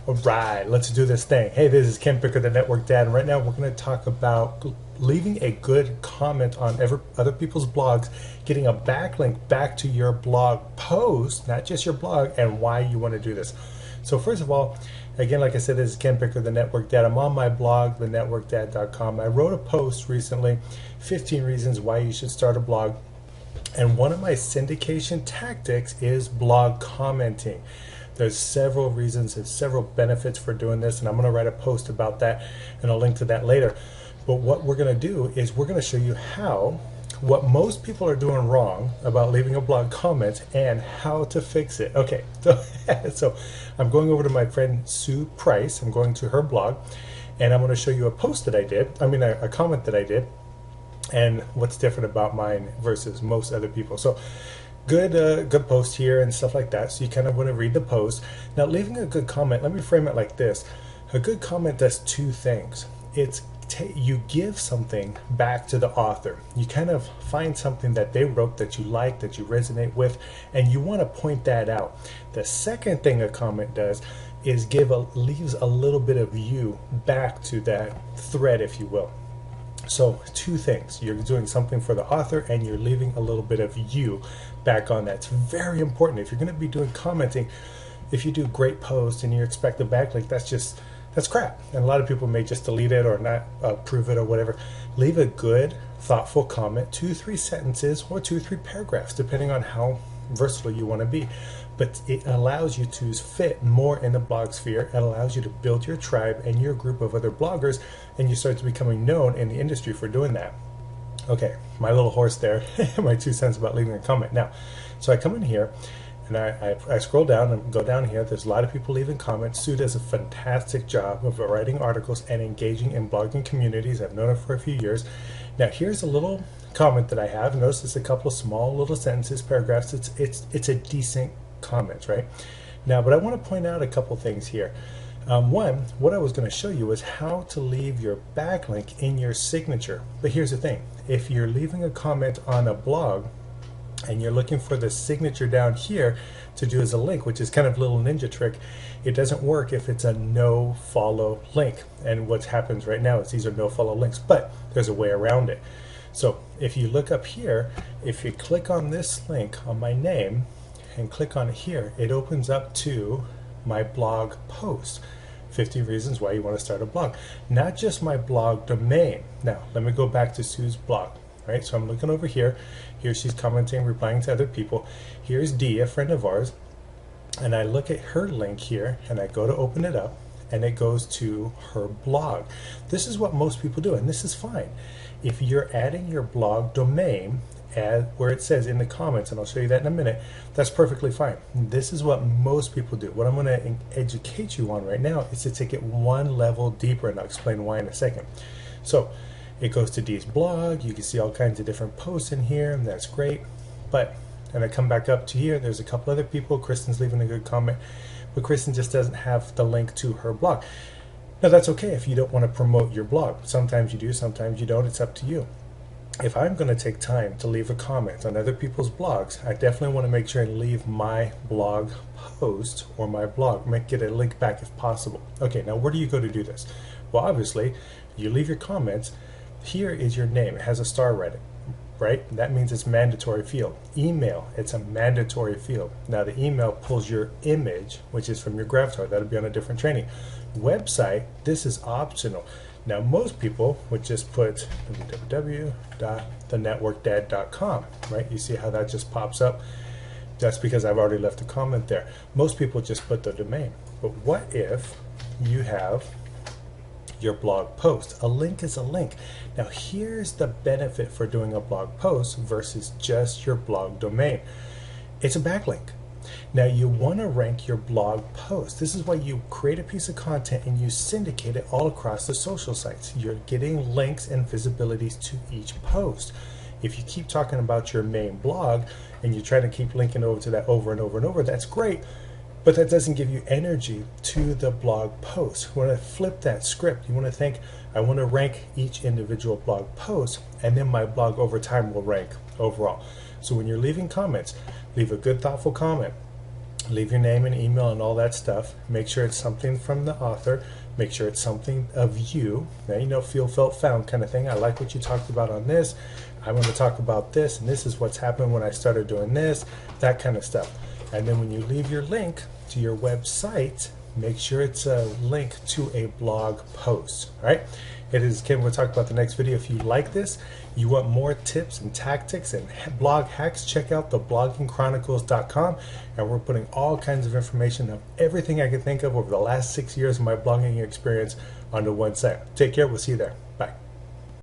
All right, let's do this thing. Hey, this is Ken Picker, the Network Dad, and right now we're going to talk about leaving a good comment on other people's blogs, getting a backlink back to your blog post, not just your blog, and why you want to do this. So first of all, again, like I said, this is Ken Picker, the Network Dad. I'm on my blog, thenetworkdad.com. I wrote a post recently, 15 reasons why you should start a blog. And one of my syndication tactics is blog commenting. There's several reasons and several benefits for doing this, and I'm going to write a post about that, and I'll link to that later. But what we're going to do is we're going to show you what most people are doing wrong about leaving a blog comment and how to fix it. Okay, so I'm going over to my friend Sue Price. I'm going to her blog, and I'm going to show you a post that I did, a comment that I did, and what's different about mine versus most other people. So good post here and stuff like that. So you kind of want to read the post. Now, leaving a good comment, let me frame it like this. A good comment does two things. You give something back to the author. You kind of find something that they wrote that you like, that you resonate with, and you want to point that out. The second thing a comment does is leaves a little bit of you back to that thread, if you will. So two things. You're doing something for the author, and you're leaving a little bit of you back on that. It's very important. If you're going to be doing commenting, if you do great posts and you expect a backlink, that's crap. And a lot of people may just delete it or not approve it or whatever. Leave a good, thoughtful comment, 2-3 sentences or 2-3 paragraphs, depending on how versatile you want to be. But it allows you to fit more in the blog sphere. It allows you to build your tribe and your group of other bloggers, and you start to becoming known in the industry for doing that. Okay, my little horse there, my 2 cents about leaving a comment. Now, so I come in here, and I scroll down and go down here. There's a lot of people leaving comments. Sue does a fantastic job of writing articles and engaging in blogging communities. I've known her for a few years. Now, here's a little comment that I have. Notice it's a couple of small little sentences, paragraphs. It's a decent comment, right? Now, but I want to point out a couple things here. One, what I was going to show you is how to leave your backlink in your signature. But here's the thing. If you're leaving a comment on a blog and you're looking for the signature down here to do as a link, which is kind of a little ninja trick, it doesn't work if it's a no follow link. And what happens right now is these are no follow links, but there's a way around it. So if you look up here, if you click on this link on my name and click on it here, it opens up to my blog post, 50 reasons why you want to start a blog. Not just my blog domain. Now, let me go back to Sue's blog. Right, so I'm looking over here. Here she's commenting, replying to other people. Here's Dee, a friend of ours, and I look at her link here, and I go to open it up, and it goes to her blog. This is what most people do, and this is fine. If you're adding your blog domain where it says in the comments, and I'll show you that in a minute, that's perfectly fine. This is what most people do. What I'm going to educate you on right now is to take it one level deeper, and I'll explain why in a second. So it goes to Dee's blog. You can see all kinds of different posts in here, and that's great. And I come back up to here. There's a couple other people. Kristen's leaving a good comment, but Kristen just doesn't have the link to her blog. Now, that's okay if you don't want to promote your blog. Sometimes you do, sometimes you don't. It's up to you. If I'm going to take time to leave a comment on other people's blogs, I definitely want to make sure and leave my blog post or my blog, get a link back if possible. Okay, now where do you go to do this? Well, obviously, you leave your comments. Here is your name. It has a star right? That means it's mandatory field. Email, it's a mandatory field. Now the email pulls your image, which is from your Gravatar. That'll be on a different training. Website, this is optional. Now most people would just put www.thenetworkdad.com, right? You see how that just pops up? That's because I've already left a comment there. Most people just put the domain. But what if you have your blog post? A link is a link. Now here's the benefit for doing a blog post versus just your blog domain. It's a backlink. Now you want to rank your blog post. This is why you create a piece of content and you syndicate it all across the social sites. You're getting links and visibilities to each post. If you keep talking about your main blog and you try to keep linking over to that over and over and over, that's great. But that doesn't give you energy to the blog post. You want to flip that script. You want to think, I want to rank each individual blog post, and then my blog over time will rank overall. So when you're leaving comments, leave a good, thoughtful comment. Leave your name and email and all that stuff. Make sure it's something from the author. Make sure it's something of you. Now, you know, feel, felt, found kind of thing. I like what you talked about on this. I want to talk about this, and this is what's happened when I started doing this, that kind of stuff. And then when you leave your link to your website, make sure it's a link to a blog post. All right? It is Kim. We'll talk about the next video. If you like this, you want more tips and tactics and blog hacks, check out the bloggingchronicles.com, and we're putting all kinds of information of everything I can think of over the last 6 years of my blogging experience onto one site. Take care. We'll see you there.